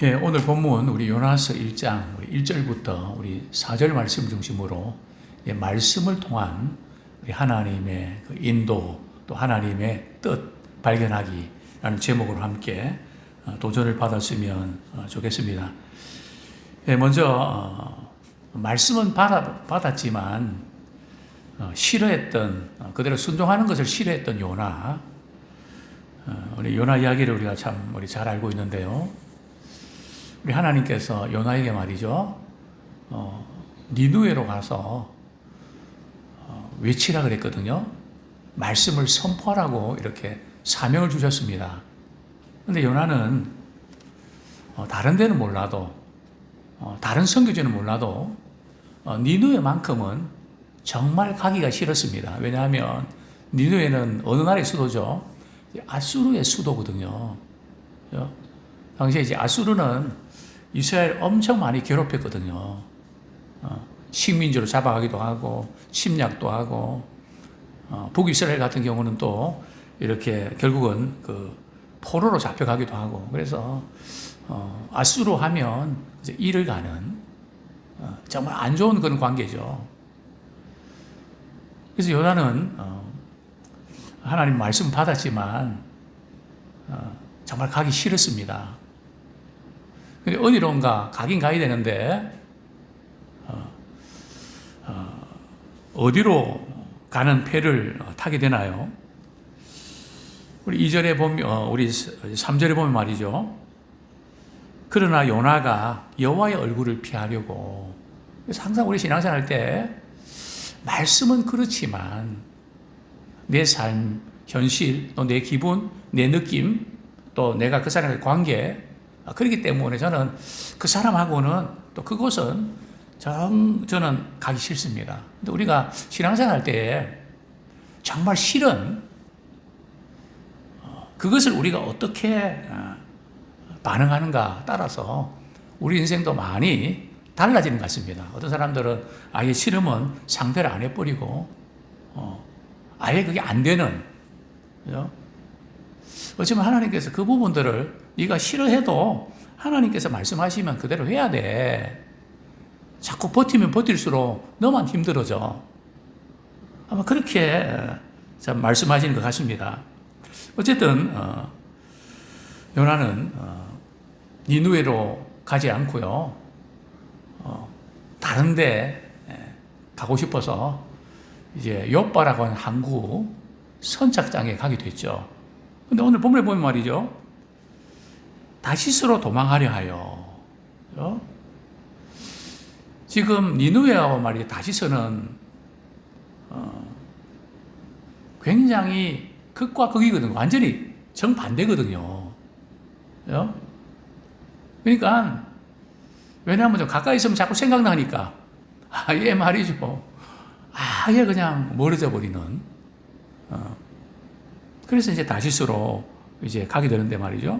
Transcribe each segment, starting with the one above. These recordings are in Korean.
예, 오늘 본문 우리 요나서 1장 1절부터 우리 4절 말씀 중심으로 말씀을 통한 우리 하나님의 그 인도 또 하나님의 뜻 발견하기라는 제목으로 함께 도전을 받았으면 좋겠습니다. 예, 먼저 말씀은 받았지만 싫어했던 그대로 순종하는 것을 싫어했던 요나, 우리 요나 이야기를 우리가 참 잘 알고 있는데요. 우리 하나님께서 요나에게 말이죠, 니누에로 가서 외치라 그랬거든요. 말씀을 선포하라고 이렇게 사명을 주셨습니다. 그런데 요나는 다른 데는 몰라도, 다른 선교지는 몰라도 니누에만큼은 정말 가기가 싫었습니다. 왜냐하면 니누에는 어느 나라의 수도죠? 아수르의 수도거든요. 당시에 이제 아수르는 이스라엘 엄청 많이 괴롭혔거든요. 식민지로 잡아가기도 하고 침략도 하고, 북이스라엘 같은 경우는 또 이렇게 결국은 그 포로로 잡혀가기도 하고, 그래서 아수르 하면 이제 이를 가는 정말 안 좋은 그런 관계죠. 그래서 요나는 하나님 말씀 받았지만 정말 가기 싫었습니다. 근데 어디론가 가긴 가야 되는데 어디로 가는 배를 타게 되나요? 우리 2절에 보면, 우리 3절에 보면 말이죠. 그러나 요나가 여호와의 얼굴을 피하려고. 그래서 항상 우리 신앙생활 할 때 말씀은 그렇지만 내 삶, 현실, 또 내 기분, 내 느낌, 또 내가 그 사람의 관계, 그렇기 때문에 저는 그 사람하고는 또 그곳은 저는 가기 싫습니다. 근데 우리가 신앙생활 할 때 정말 싫은 그것을 우리가 어떻게 반응하는가 따라서 우리 인생도 많이 달라지는 것 같습니다. 어떤 사람들은 아예 싫으면 상대를 안 해버리고 아예 그게 안 되는, 그죠? 어쩌면 하나님께서 그 부분들을 네가 싫어해도 하나님께서 말씀하시면 그대로 해야 돼. 자꾸 버티면 버틸수록 너만 힘들어져. 아마 그렇게 말씀하시는 것 같습니다. 어쨌든 요나는 니누에로 가지 않고요, 다른 데 가고 싶어서 이제 욥바라고 하는 항구 선착장에 가게 됐죠. 근데 오늘 본문에 보면 말이죠, 다시스로 도망하려 하여. 지금 니누에하고 말이죠, 다시스는 굉장히 극과 극이거든요. 완전히 정반대거든요. 그러니까 왜냐하면 좀 가까이 있으면 자꾸 생각나니까 아예 말이죠, 아예 그냥 멀어져 버리는. 그래서 이제 다시스로 이제 가게 되는데 말이죠.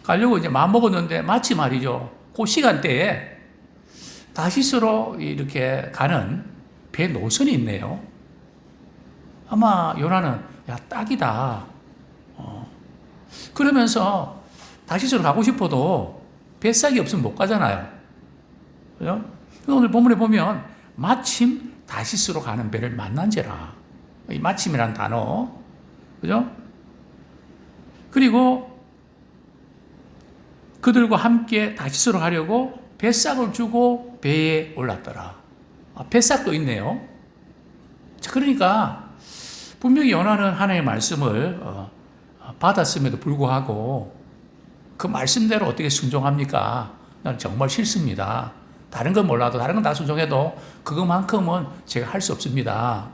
가려고 이제 마음 먹었는데 마치 말이죠, 그 시간대에 다시스로 이렇게 가는 배 노선이 있네요. 아마 요나는 야 딱이다. 그러면서 다시스로 가고 싶어도 뱃삭이 없으면 못 가잖아요. 그죠? 오늘 본문에 보면 마침 다시스로 가는 배를 만난지라. 이 마침이라는 단어. 그죠? 그리고 그들과 함께 다시스로 가려고 뱃삭을 주고 배에 올랐더라. 뱃삭도 있네요. 자, 그러니까 분명히 요나는 하나님의 말씀을 받았음에도 불구하고 그 말씀대로 어떻게 순종합니까? 난 정말 싫습니다. 다른 건 몰라도, 다른 건 다 순종해도 그것만큼은 제가 할 수 없습니다.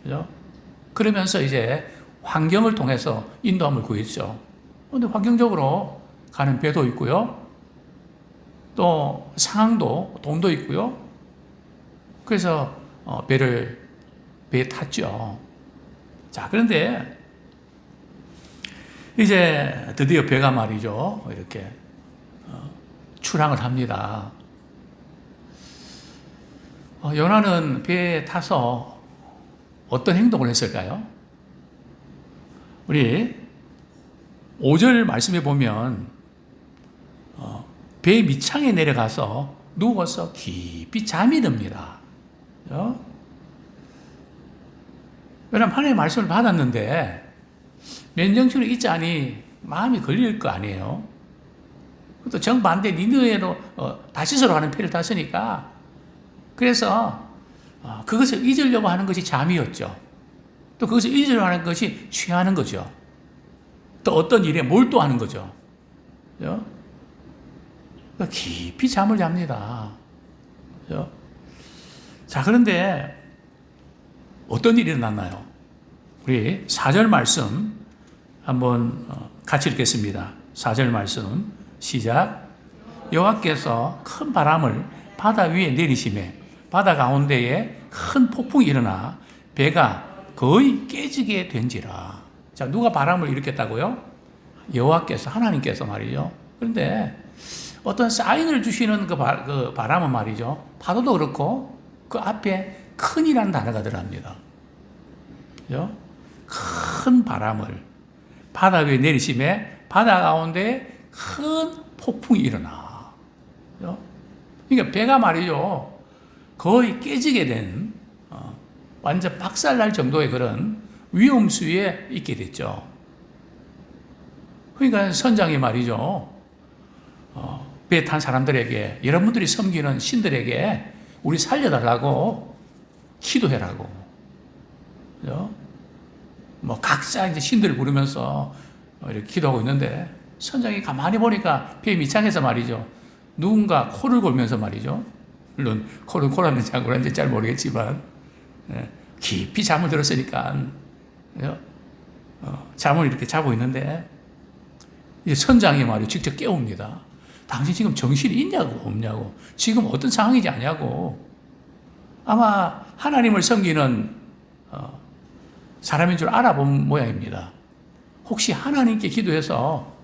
그죠? 그러면서 이제 환경을 통해서 인도함을 구했죠. 그런데 환경적으로 가는 배도 있고요, 또 상황도, 돈도 있고요. 그래서 배에 탔죠. 자, 그런데 이제 드디어 배가 말이죠, 이렇게 출항을 합니다. 요나는 배에 타서 어떤 행동을 했을까요? 우리 5절 말씀에 보면 배 밑창에 내려가서 누워서 깊이 잠이 듭니다. 왜냐하면 하나님의 말씀을 받았는데 면정신을 잊자니 마음이 걸릴 거 아니에요. 또 정반대 니느웨로 다시스로 하는 패를 탔으니까 그래서 그것을 잊으려고 하는 것이 잠이었죠. 또 그것을 잊으려고 하는 것이 취하는 거죠. 또 어떤 일에 몰두하는 거죠. 깊이 잠을 잡니다. 자, 그런데 어떤 일이 일어났나요? 우리 4절 말씀 한번 같이 읽겠습니다. 4절 말씀 시작. 여호와께서 큰 바람을 바다 위에 내리시매 바다 가운데에 큰 폭풍이 일어나 배가 거의 깨지게 된지라. 자, 누가 바람을 일으켰다고요? 여호와께서, 하나님께서 말이죠. 그런데 어떤 사인을 주시는 그 바람은 말이죠. 파도도 그렇고 그 앞에 큰이라는 단어가 들어갑니다. 그죠? 큰 바람을 바다 위에 내리심에 바다 가운데 큰 폭풍이 일어나. 그죠? 그러니까 배가 말이죠. 거의 깨지게 된 완전 박살날 정도의 그런 위험수위에 있게 됐죠. 그러니까 선장이 말이죠. 배 탄 사람들에게, 여러분들이 섬기는 신들에게 우리 살려달라고 기도해라고. 그죠? 뭐 각자 이제 신들을 부르면서 이렇게 기도하고 있는데 선장이 가만히 보니까 배 밑창에서 말이죠. 누군가 코를 골면서 말이죠. 물론 코를 골았는지 안 골았는지 잘 모르겠지만 깊이 잠을 들었으니까 잠을 이렇게 자고 있는데 이제 선장이 말이죠. 직접 깨웁니다. 당신 지금 정신이 있냐고 없냐고, 지금 어떤 상황이지 않냐고. 아마 하나님을 섬기는 사람인 줄 알아본 모양입니다. 혹시 하나님께 기도해서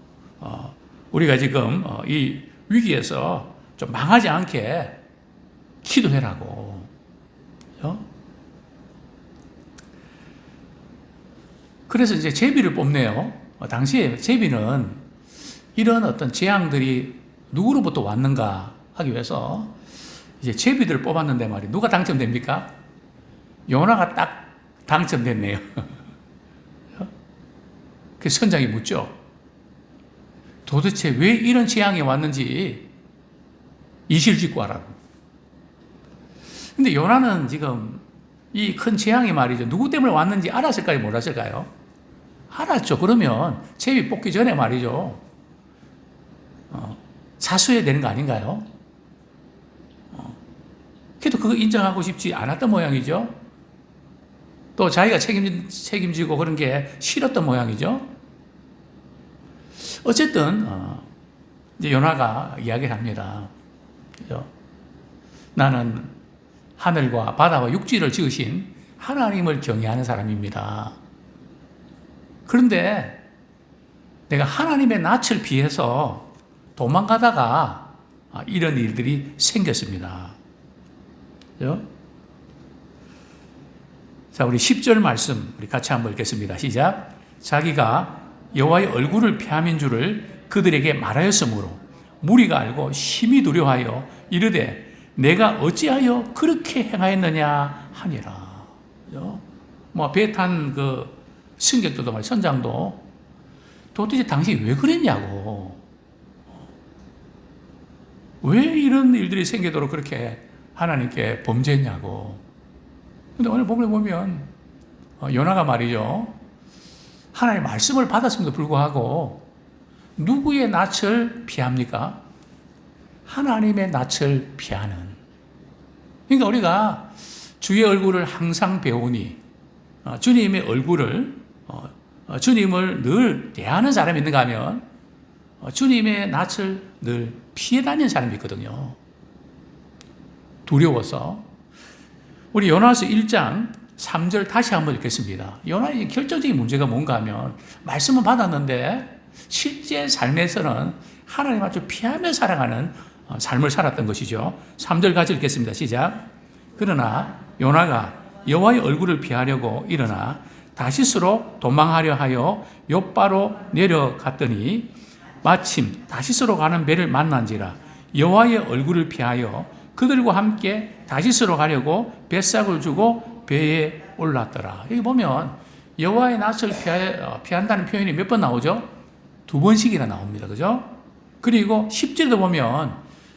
우리가 지금 이 위기에서 좀 망하지 않게 기도해라고. 그래서 이제 제비를 뽑네요. 당시에 제비는 이런 어떤 재앙들이 누구로부터 왔는가 하기 위해서 이제 제비들을 뽑았는데 말이에요. 누가 당첨됩니까? 요나가 딱 당첨됐네요. 그 선장이 묻죠. 도대체 왜 이런 재앙이 왔는지 이실직고 하라고. 근데 요나는 지금 이 큰 재앙이 말이죠. 누구 때문에 왔는지 알았을까요? 몰랐을까요? 알았죠. 그러면 제비 뽑기 전에 말이죠. 사수해야 되는 거 아닌가요? 그래도 그거 인정하고 싶지 않았던 모양이죠. 또 자기가 책임지고 그런 게 싫었던 모양이죠. 어쨌든 이제 요나가 이야기를 합니다. 그죠? 나는 하늘과 바다와 육지를 지으신 하나님을 경외하는 사람입니다. 그런데 내가 하나님의 낯을 피해서 도망가다가 이런 일들이 생겼습니다. 그죠? 자, 우리 10절 말씀 우리 같이 한번 읽겠습니다. 시작. 자기가 여호와의 얼굴을 피함인 줄을 그들에게 말하였으므로 무리가 알고 심히 두려워하여 이르되 내가 어찌하여 그렇게 행하였느냐 하니라. 뭐 배 탄 그 승객들도 말 선장도 도대체 당신이 왜 그랬냐고, 왜 이런 일들이 생기도록 그렇게 하나님께 범죄했냐고. 근데 오늘 본문에 보면 요나가 말이죠. 하나님의 말씀을 받았음에도 불구하고 누구의 낯을 피합니까? 하나님의 낯을 피하는. 그러니까 우리가 주의 얼굴을 항상 배우니 주님의 얼굴을 주님을 늘 대하는 사람이 있는가 하면 주님의 낯을 늘 피해 다니는 사람이 있거든요. 두려워서. 우리 요나서 1장 3절 다시 한번 읽겠습니다. 요나의 결정적인 문제가 뭔가 하면 말씀은 받았는데 실제 삶에서는 하나님 앞을 피하며 살아가는 삶을 살았던 것이죠. 3절 같이 읽겠습니다. 시작. 그러나 요나가 여호와의 얼굴을 피하려고 일어나 다시스로 도망하려 하여 욥바로 내려갔더니 마침 다시스로 가는 배를 만난지라 여호와의 얼굴을 피하여 그들과 함께 다시스로 가려고 뱃삭을 주고 배에 올랐더라. 여기 보면 여호와의 낯을 피한다는 표현이 몇 번 나오죠? 2번씩이나 나옵니다. 그죠? 그리고 10절도 보면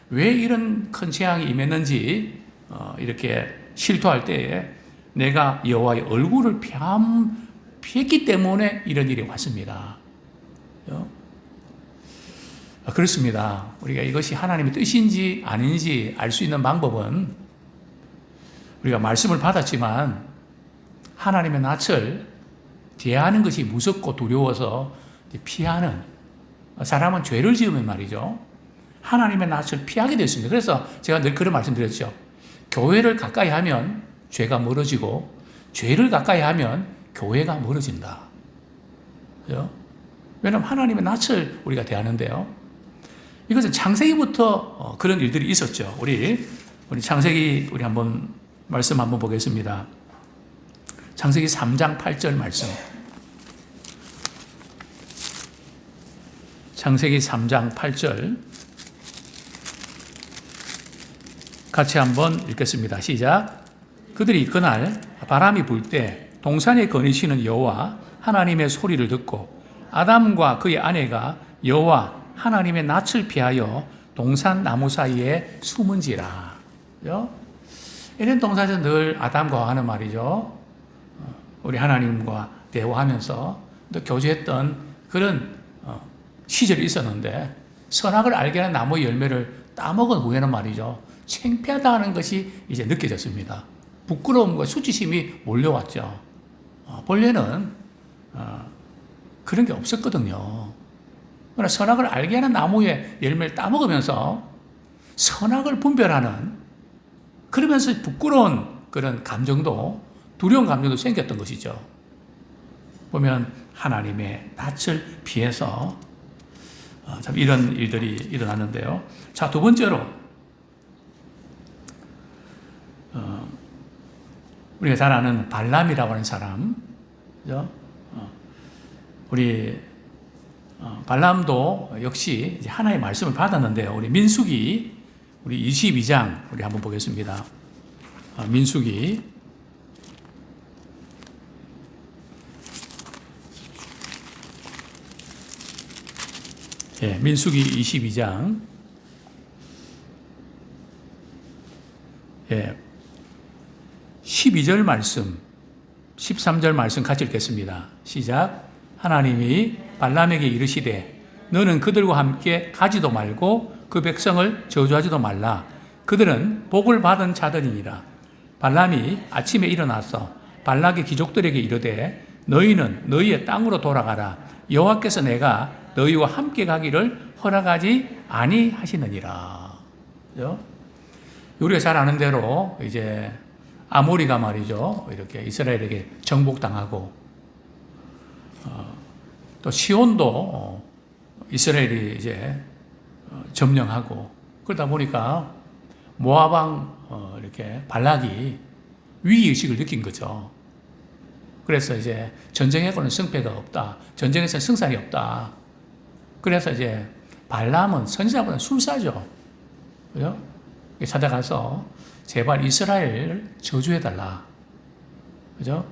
왜 이런 큰 재앙이 임했는지 이렇게 실토할 때에 내가 여호와의 얼굴을 피했기 때문에 이런 일이 왔습니다. 그렇습니다. 우리가 이것이 하나님의 뜻인지 아닌지 알 수 있는 방법은 우리가 말씀을 받았지만 하나님의 낯을 대하는 것이 무섭고 두려워서 피하는, 사람은 죄를 지으면 말이죠, 하나님의 낯을 피하게 되었습니다. 그래서 제가 늘 그런 말씀 드렸죠. 교회를 가까이 하면 죄가 멀어지고 죄를 가까이 하면 교회가 멀어진다. 그죠? 왜냐하면 하나님의 낯을 우리가 대하는데요. 이것은 창세기부터 그런 일들이 있었죠. 우리 창세기 우리 한번 말씀 한번 보겠습니다. 창세기 3장 8절 말씀. 창세기 3장 8절 같이 한번 읽겠습니다. 시작. 그들이 그날 바람이 불 때 동산에 거니시는 여호와 하나님의 소리를 듣고 아담과 그의 아내가 여호와 하나님의 낯을 피하여 동산 나무 사이에 숨은지라. 에덴 동산에서 늘 아담과 하는 말이죠. 우리 하나님과 대화하면서 또 교제했던 그런 시절이 있었는데 선악을 알게 하는 나무 열매를 따먹은 후에는 말이죠, 창피하다는 것이 이제 느껴졌습니다. 부끄러움과 수치심이 몰려왔죠. 본래는 그런 게 없었거든요. 그러나 선악을 알게 하는 나무의 열매를 따먹으면서 선악을 분별하는, 그러면서 부끄러운 그런 감정도, 두려운 감정도 생겼던 것이죠. 보면 하나님의 낯을 피해서 참 이런 일들이 일어났는데요. 자, 두 번째로 우리가 잘 아는 발람이라고 하는 사람, 그죠? 우리 발람도 역시 이제 하나의 말씀을 받았는데요. 우리 민수기 우리 22장 우리 한번 보겠습니다. 민수기 민수기 22장 12절 말씀, 13절 말씀 같이 읽겠습니다. 시작. 하나님이 발람에게 이르시되 너는 그들과 함께 가지도 말고 그 백성을 저주하지도 말라. 그들은 복을 받은 자들이니라. 발람이 아침에 일어나서 발락의 귀족들에게 이르되 너희는 너희의 땅으로 돌아가라. 여호와께서 내가 너희와 함께 가기를 허락하지 아니하시느니라. 그죠? 우리가 잘 아는 대로 이제 아모리가 말이죠, 이렇게 이스라엘에게 정복당하고 또 시온도 이스라엘이 이제 점령하고, 그러다 보니까 모압왕 이렇게 발락이 위기의식을 느낀 거죠. 그래서 이제 전쟁에서는 승패가 없다, 전쟁에서는 승산이 없다. 그래서 이제 발람은 선지자보다 술사죠. 그죠? 찾아가서 제발 이스라엘을 저주해달라. 그죠?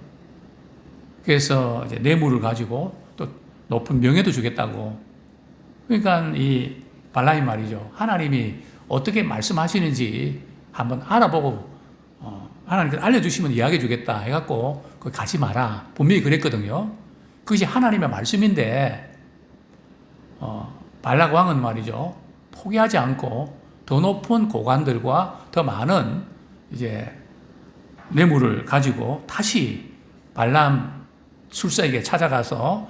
그래서 이제 뇌물을 가지고 또 높은 명예도 주겠다고. 그러니까 이 발람이 말이죠, 하나님이 어떻게 말씀하시는지 한번 알아보고 하나님께서 알려주시면 이야기해 주겠다 해갖고 거기 가지 마라. 분명히 그랬거든요. 그것이 하나님의 말씀인데 발락 왕은 말이죠, 포기하지 않고 더 높은 고관들과 더 많은 이제 뇌물을 가지고 다시 발람 술사에게 찾아가서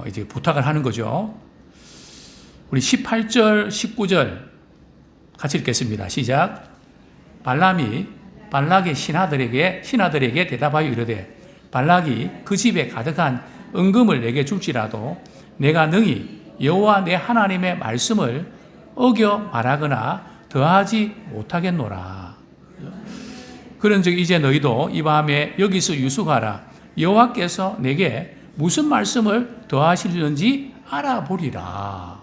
이제 부탁을 하는 거죠. 우리 18절, 19절 같이 읽겠습니다. 시작. 발람이 발락의 신하들에게 대답하여 이르되 발락이 그 집에 가득한 은금을 내게 줄지라도 내가 능히 여호와 내 하나님의 말씀을 어겨 말하거나 더하지 못하겠노라. 그런즉 이제 너희도 이 밤에 여기서 유숙하라. 여호와께서 내게 무슨 말씀을 더하시는지 알아보리라.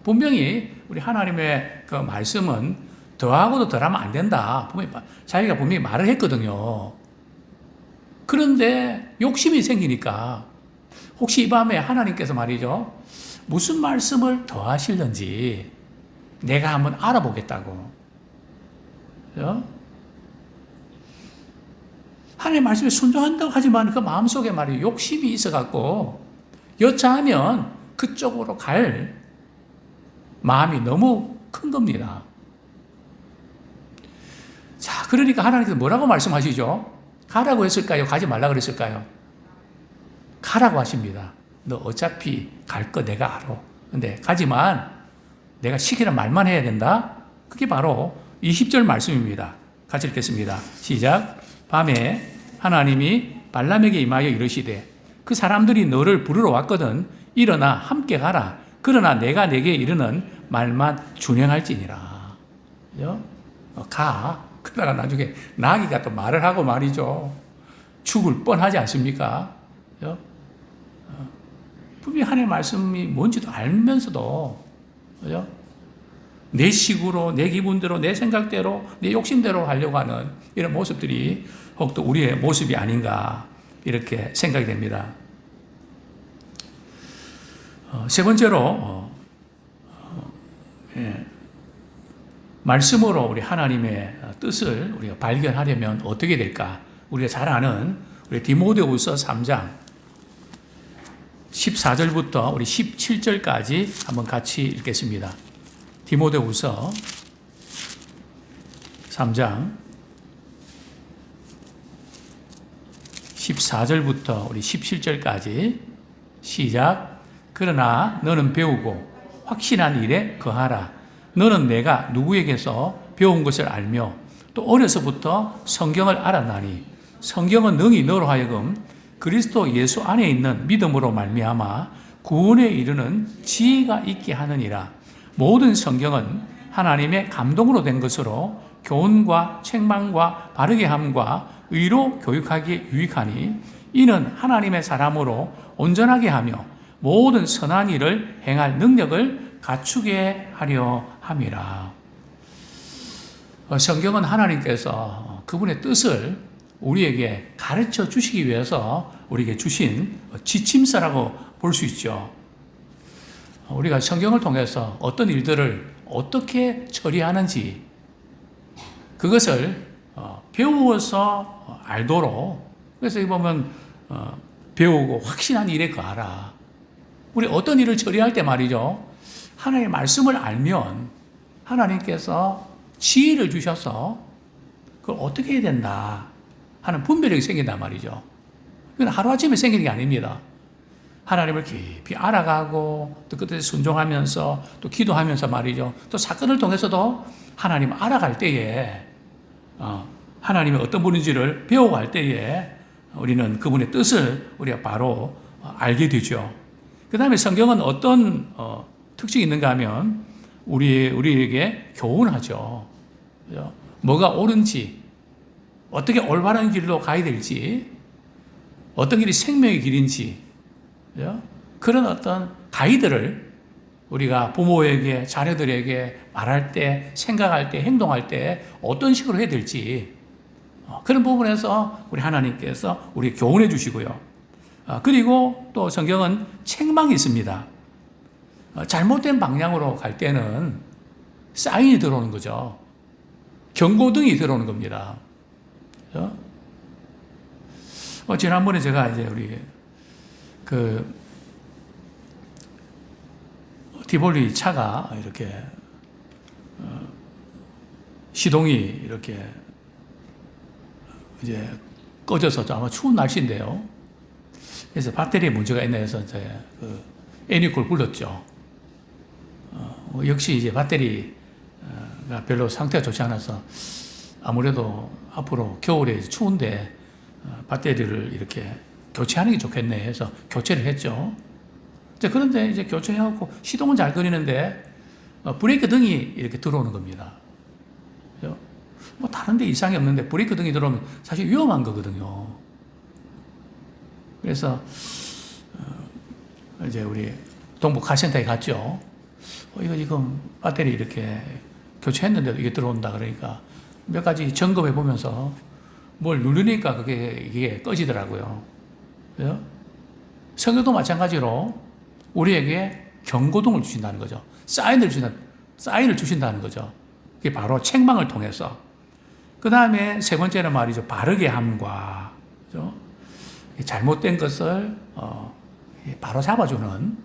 분명히 우리 하나님의 그 말씀은 더하고도 덜하면 안 된다. 자기가 분명히 말을 했거든요. 그런데 욕심이 생기니까 혹시 이 밤에 하나님께서 말이죠. 무슨 말씀을 더하실는지 내가 한번 알아보겠다고. 그죠? 하나님의 말씀에 순종한다고 하지만 그 마음속에 말이에요. 욕심이 있어갖고 여차하면 그쪽으로 갈 마음이 너무 큰 겁니다. 자, 그러니까 하나님께서 뭐라고 말씀하시죠? 가라고 했을까요? 가지 말라 그랬을까요? 가라고 하십니다. 너 어차피 갈 거 내가 알아. 근데 가지만 내가 시키는 말만 해야 된다. 그게 바로 20절 말씀입니다. 같이 읽겠습니다. 시작. 밤에 하나님이 발람에게 임하여 이르시되 그 사람들이 너를 부르러 왔거든 일어나 함께 가라. 그러나 내가 내게 이르는 말만 준행할지니라. 그죠? 가. 그러다가 나중에 나귀가 또 말을 하고 말이죠. 죽을 뻔하지 않습니까? 그죠? 분명히 하나님의 말씀이 뭔지도 알면서도, 그죠? 내 식으로, 내 기분대로, 내 생각대로, 내 욕심대로 하려고 하는 이런 모습들이 혹 또 우리의 모습이 아닌가, 이렇게 생각이 됩니다. 세 번째로, 말씀으로 우리 하나님의 뜻을 우리가 발견하려면 어떻게 될까? 우리가 잘 아는 우리 디모데후서 3장 14절부터 우리 17절까지 한번 같이 읽겠습니다. 디모데후서 3장 14절부터 우리 17절까지 시작. 그러나 너는 배우고 확신한 일에 거하라. 너는 내가 누구에게서 배운 것을 알며 또 어려서부터 성경을 알았나니 성경은 능히 너로 하여금 그리스도 예수 안에 있는 믿음으로 말미암아 구원에 이르는 지혜가 있게 하느니라. 모든 성경은 하나님의 감동으로 된 것으로 교훈과 책망과 바르게 함과 의로 교육하기에 유익하니 이는 하나님의 사람으로 온전하게 하며 모든 선한 일을 행할 능력을 갖추게 하려 함이라. 성경은 하나님께서 그분의 뜻을 우리에게 가르쳐 주시기 위해서 우리에게 주신 지침서라고 볼 수 있죠. 우리가 성경을 통해서 어떤 일들을 어떻게 처리하는지 그것을 배워서 알도록, 그래서 여기 보면 배우고 확신한 일에 거하라. 우리 어떤 일을 처리할 때 말이죠. 하나님의 말씀을 알면 하나님께서 지혜를 주셔서 그걸 어떻게 해야 된다 하는 분별력이 생긴단 말이죠. 그건 하루아침에 생기는 게 아닙니다. 하나님을 깊이 알아가고 또 그때 순종하면서 또 기도하면서 말이죠. 또 사건을 통해서도 하나님 알아갈 때에 하나님이 어떤 분인지를 배워갈 때에 우리는 그분의 뜻을 우리가 바로 알게 되죠. 그 다음에 성경은 어떤 특징이 있는가 하면 우리에게 교훈하죠. 뭐가 옳은지, 어떻게 올바른 길로 가야 될지, 어떤 길이 생명의 길인지, 그런 어떤 가이드를 우리가 부모에게, 자녀들에게 말할 때, 생각할 때, 행동할 때 어떤 식으로 해야 될지, 그런 부분에서 우리 하나님께서 우리 교훈해 주시고요. 그리고 또 성경은 책망이 있습니다. 잘못된 방향으로 갈 때는 사인이 들어오는 거죠. 경고등이 들어오는 겁니다. 지난번에 제가 이제 우리 디볼리 차가 이렇게 시동이 이렇게 이제 꺼져서 아마 추운 날씨인데요. 그래서 배터리에 문제가 있나 해서 이제 애니콜 불렀죠. 역시 이제 배터리가 별로 상태가 좋지 않아서 아무래도 앞으로 겨울에 추운데 배터리를 이렇게 교체하는 게 좋겠네 해서 교체를 했죠. 그런데 이제 교체하고 시동은 잘 거리는데 브레이크 등이 이렇게 들어오는 겁니다. 뭐 다른 데 이상이 없는데 브레이크 등이 들어오면 사실 위험한 거거든요. 그래서 이제 우리 동부 카센터에 갔죠. 이거 지금 배터리 이렇게 교체했는데도 이게 들어온다 그러니까 몇 가지 점검해 보면서 뭘 누르니까 이게 꺼지더라고요. 그죠? 성경도 마찬가지로 우리에게 경고등을 주신다는 거죠. 사인을 주신다는 거죠. 그게 바로 책망을 통해서. 그 다음에 세 번째는 말이죠. 바르게 함과, 그죠? 잘못된 것을 바로 잡아주는,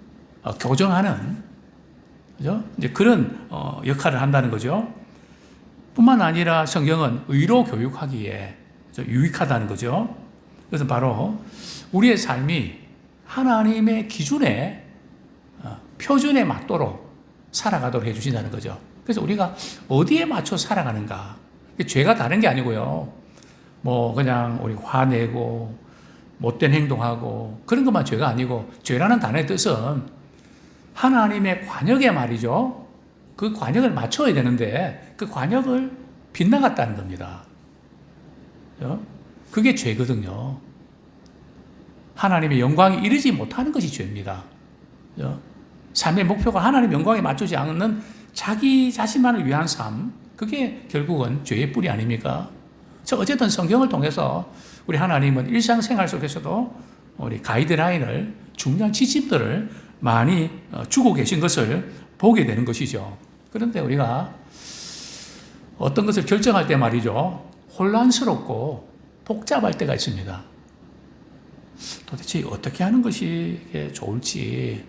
교정하는, 그죠? 이제 그런 역할을 한다는 거죠. 뿐만 아니라 성경은 의로 교육하기에 유익하다는 거죠. 그것은 바로 우리의 삶이 하나님의 기준에 표준에 맞도록 살아가도록 해주신다는 거죠. 그래서 우리가 어디에 맞춰 살아가는가. 죄가 다른 게 아니고요. 뭐 그냥 우리 화내고 못된 행동하고 그런 것만 죄가 아니고 죄라는 단어의 뜻은 하나님의 관역에 말이죠. 그 관역을 맞춰야 되는데 그 관역을 빗나갔다는 겁니다. 그게 죄거든요. 하나님의 영광에 이르지 못하는 것이 죄입니다. 삶의 목표가 하나님의 영광에 맞추지 않는 자기 자신만을 위한 삶, 그게 결국은 죄의 뿌리 아닙니까? 어쨌든 성경을 통해서 우리 하나님은 일상생활 속에서도 우리 가이드라인을, 중요한 지침들을 많이 주고 계신 것을 보게 되는 것이죠. 그런데 우리가 어떤 것을 결정할 때 말이죠, 혼란스럽고 복잡할 때가 있습니다. 도대체 어떻게 하는 것이 좋을지,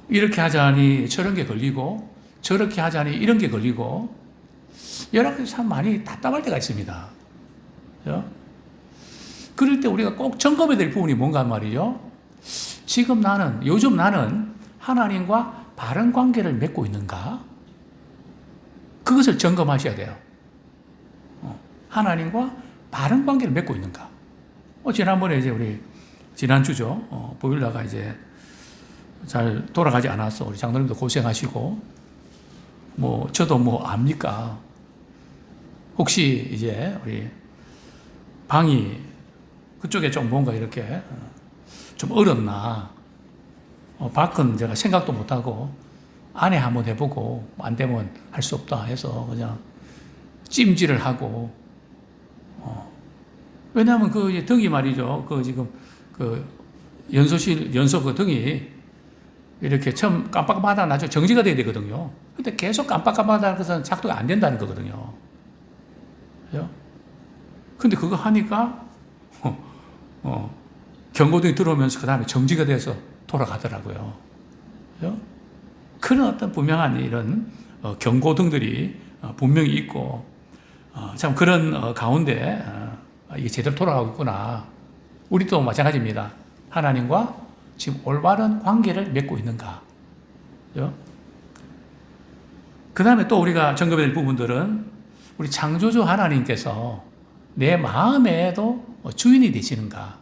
이렇게 하자니 저런 게 걸리고, 저렇게 하자니 이런 게 걸리고, 여러 가지 참 많이 답답할 때가 있습니다. 그죠? 그럴 때 우리가 꼭 점검해야 될 부분이 뭔가 말이죠. 요즘 나는 하나님과 바른 관계를 맺고 있는가? 그것을 점검하셔야 돼요. 하나님과 바른 관계를 맺고 있는가? 지난번에 이제 지난주죠. 보일러가 이제 잘 돌아가지 않아서 우리 장로님도 고생하시고, 저도 압니까? 혹시 이제 우리 방이 그쪽에 좀 뭔가 이렇게 좀 얼었나? 밖은 제가 생각도 못하고 안에 한번 해보고 안 되면 할 수 없다 해서 그냥 찜질을 하고, 왜냐하면 그 등이 말이죠. 지금 연소 그 등이 이렇게 처음 깜빡깜빡하다 나중에 정지가 돼야 되거든요. 근데 계속 깜빡깜빡하다는 것은 작동이 안 된다는 거거든요. 그죠? 근데 그거 하니까, 경고등이 들어오면서 그 다음에 정지가 돼서 돌아가더라고요. 그죠? 그런 어떤 분명한 이런 경고등들이 분명히 있고, 참 그런 가운데 이게 제대로 돌아가고 있구나. 우리도 마찬가지입니다. 하나님과 지금 올바른 관계를 맺고 있는가. 그죠? 그 다음에 또 우리가 점검해야 될 부분들은 우리 창조주 하나님께서 내 마음에도 주인이 되시는가.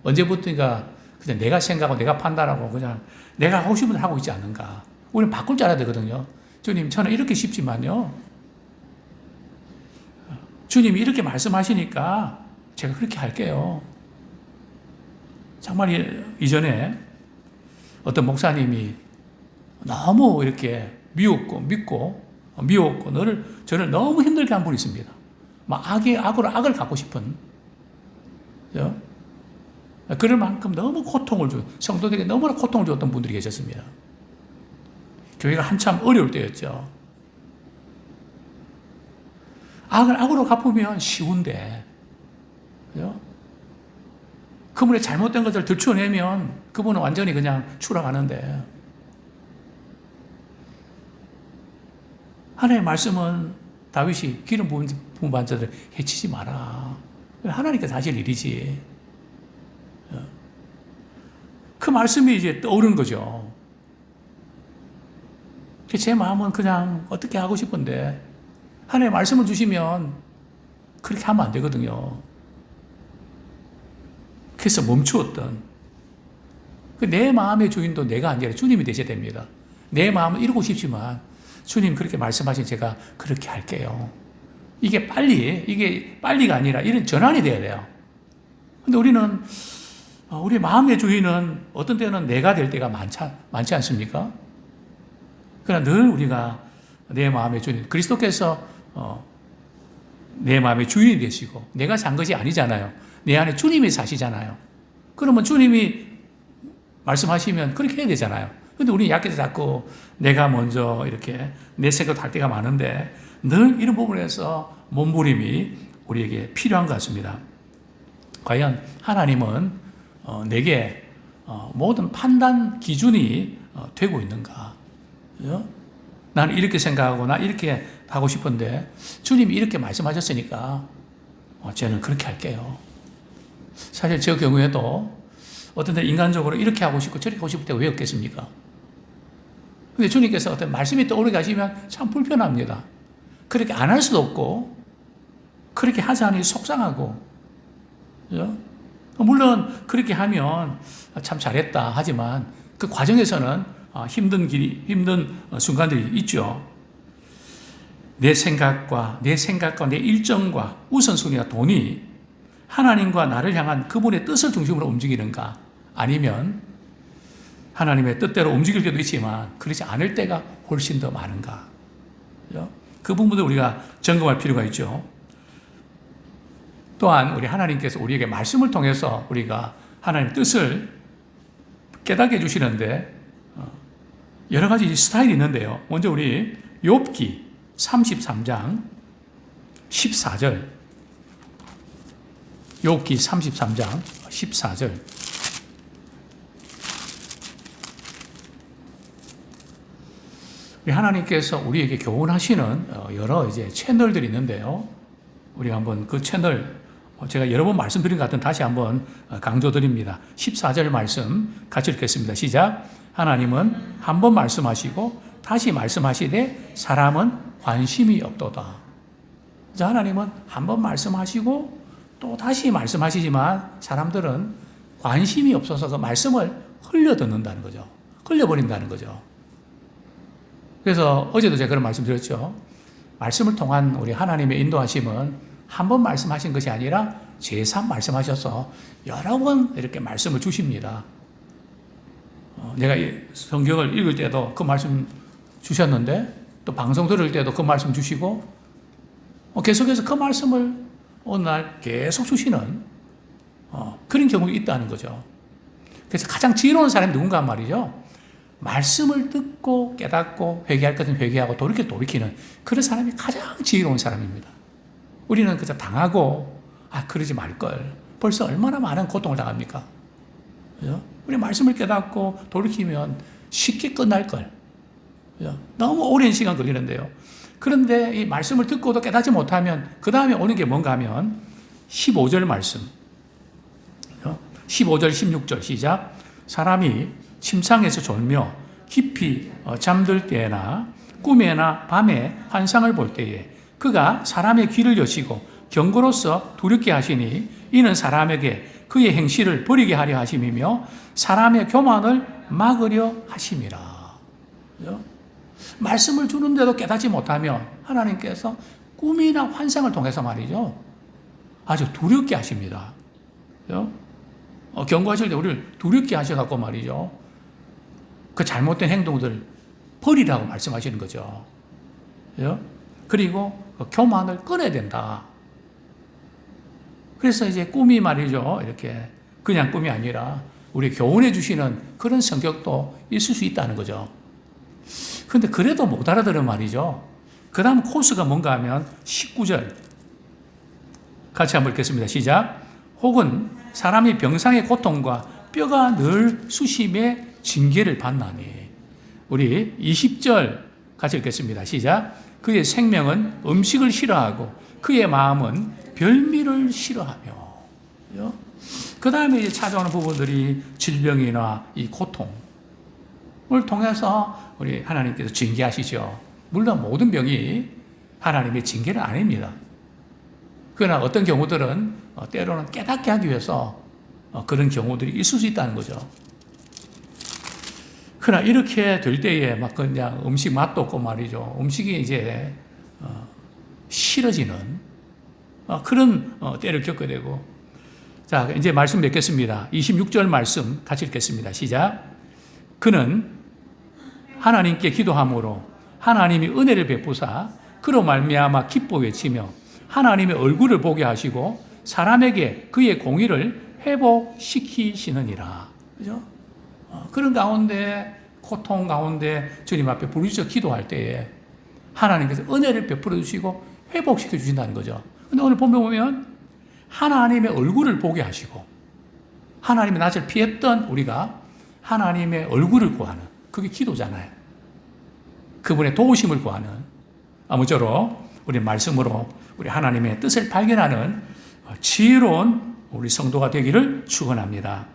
언제부터인가 그냥 내가 생각하고 내가 판단하고 그냥 내가 하고 싶은 대로 하고 있지 않는가. 우리는 바꿀 줄 알아야 되거든요. 주님, 저는 이렇게 쉽지만요. 주님이 이렇게 말씀하시니까 제가 그렇게 할게요. 정말 이전에 어떤 목사님이 너무 이렇게 미웠고 저를 너무 힘들게 한 분이 있습니다. 악으로 악을 갖고 싶은. 그죠? 그럴 만큼 너무 성도들에게 너무나 고통을 줬던 분들이 계셨습니다. 교회가 한참 어려울 때였죠. 악으로 갚으면 쉬운데, 그죠? 그분의 잘못된 것을 들춰내면 그분은 완전히 그냥 추락하는데, 하나님의 말씀은 다윗이 기름 부은 반자들 해치지 마라. 하나님께서 하실 일이지. 그 말씀이 이제 떠오르는 거죠. 제 마음은 그냥 어떻게 하고 싶은데, 하나님의 말씀을 주시면 그렇게 하면 안 되거든요. 그래서 멈추었던 내 마음의 주인도 내가 아니라 주님이 되셔야 됩니다. 내 마음은 이루고 싶지만 주님 그렇게 말씀하신 제가 그렇게 할게요. 이게 빨리가 아니라 이런 전환이 돼야 돼요. 근데 우리 마음의 주인은 어떤 때는 내가 될 때가 많지 않습니까? 그러나 늘 우리가 내 마음의 주인, 그리스도께서 내 마음의 주인이 되시고 내가 산 것이 아니잖아요. 내 안에 주님이 사시잖아요. 그러면 주님이 말씀하시면 그렇게 해야 되잖아요. 근데 우리 약해서 자꾸 내가 먼저 이렇게 내 생각을 할 때가 많은데 늘 이런 부분에서 몸부림이 우리에게 필요한 것 같습니다. 과연 하나님은 내게 모든 판단 기준이 되고 있는가? 그죠? 나는 이렇게 생각하고 나 이렇게 하고 싶은데 주님이 이렇게 말씀하셨으니까 저는 그렇게 할게요. 사실 저 경우에도 어떤 때 인간적으로 이렇게 하고 싶고 저렇게 하고 싶을 때가 왜 없겠습니까? 근데 주님께서 어떤 말씀이 떠오르게 하시면 참 불편합니다. 그렇게 안 할 수도 없고 그렇게 하지 않으니 속상하고, 그죠? 물론 그렇게 하면 참 잘했다 하지만 그 과정에서는 힘든 순간들이 있죠. 내 생각과 내 일정과 우선순위와 돈이 하나님과 나를 향한 그분의 뜻을 중심으로 움직이는가, 아니면 하나님의 뜻대로 움직일 때도 있지만 그렇지 않을 때가 훨씬 더 많은가, 그죠? 그 부분도 우리가 점검할 필요가 있죠. 또한 우리 하나님께서 우리에게 말씀을 통해서 우리가 하나님의 뜻을 깨닫게 해주시는데 여러 가지 스타일이 있는데요. 먼저 우리 욥기 33장 14절, 욥기 33장 14절. 우리 하나님께서 우리에게 교훈하시는 여러 채널들이 있는데요. 우리가 한번 그 채널, 제가 여러 번 말씀드린 것 같은 다시 한번 강조드립니다. 14절 말씀 같이 읽겠습니다. 시작. 하나님은 한 번 말씀하시고 다시 말씀하시되 사람은 관심이 없도다. 자, 하나님은 한 번 말씀하시고 또 다시 말씀하시지만 사람들은 관심이 없어서 그 말씀을 흘려듣는다는 거죠. 흘려버린다는 거죠. 그래서 어제도 제가 그런 말씀 드렸죠. 말씀을 통한 우리 하나님의 인도하심은 한 번 말씀하신 것이 아니라 제3 말씀하셔서 여러 번 이렇게 말씀을 주십니다. 내가 성경을 읽을 때도 그 말씀 주셨는데 또 방송 들을 때도 그 말씀 주시고 계속해서 그 말씀을 어느 날 계속 주시는 그런 경우가 있다는 거죠. 그래서 가장 지혜로운 사람이 누군가 말이죠. 말씀을 듣고 깨닫고 회개할 것은 회개하고 돌이키는 그런 사람이 가장 지혜로운 사람입니다. 우리는 그저 당하고 그러지 말걸. 벌써 얼마나 많은 고통을 당합니까? 그죠? 우리 말씀을 깨닫고 돌이키면 쉽게 끝날걸. 그죠? 너무 오랜 시간 걸리는데요. 그런데 이 말씀을 듣고도 깨닫지 못하면 그 다음에 오는 게 뭔가 하면 15절 말씀. 15절 16절 시작. 사람이 침상에서 졸며 깊이 잠들 때나 꿈에나 밤에 환상을 볼 때에 그가 사람의 귀를 여시고 경고로서 두렵게 하시니 이는 사람에게 그의 행실을 버리게 하려 하심이며 사람의 교만을 막으려 하심이라. 그죠? 말씀을 주는데도 깨닫지 못하면 하나님께서 꿈이나 환상을 통해서 말이죠, 아주 두렵게 하십니다. 그죠? 경고하실 때 우리를 두렵게 하셔갖고 말이죠, 그 잘못된 행동들 버리라고 말씀하시는 거죠. 그죠? 그리고 그 교만을 끊어야 된다. 그래서 이제 꿈이 말이죠, 이렇게 그냥 꿈이 아니라 우리 교훈해 주시는 그런 성격도 있을 수 있다는 거죠. 그런데 그래도 못 알아들은 말이죠. 그 다음 코스가 뭔가 하면 19절 같이 한번 읽겠습니다. 시작. 혹은 사람이 병상의 고통과 뼈가 늘 수심의 징계를 받나니. 우리 20절 같이 읽겠습니다. 시작. 그의 생명은 음식을 싫어하고 그의 마음은 별미를 싫어하며. 그 다음에 이제 찾아오는 부분들이 질병이나 이 고통을 통해서 우리 하나님께서 징계하시죠. 물론 모든 병이 하나님의 징계는 아닙니다. 그러나 어떤 경우들은 때로는 깨닫게 하기 위해서 그런 경우들이 있을 수 있다는 거죠. 그러나 이렇게 될 때에 막 그냥 음식 맛도 없고 말이죠. 음식이 이제 싫어지는 그런 때를 겪게 되고. 자, 이제 말씀 맺겠습니다. 26절 말씀 같이 읽겠습니다. 시작. 그는 하나님께 기도함으로 하나님이 은혜를 베푸사 그로 말미암아 기뻐 외치며 하나님의 얼굴을 보게 하시고 사람에게 그의 공의를 회복시키시느니라. 그죠? 그런 가운데, 고통 가운데 주님 앞에 부르짖어 기도할 때에 하나님께서 은혜를 베풀어 주시고 회복시켜 주신다는 거죠. 근데 오늘 보면 하나님의 얼굴을 보게 하시고 하나님의 낯을 피했던 우리가 하나님의 얼굴을 구하는 그게 기도잖아요. 그분의 도우심을 구하는 아무쪼록 우리 말씀으로 우리 하나님의 뜻을 발견하는 지혜로운 우리 성도가 되기를 축원합니다.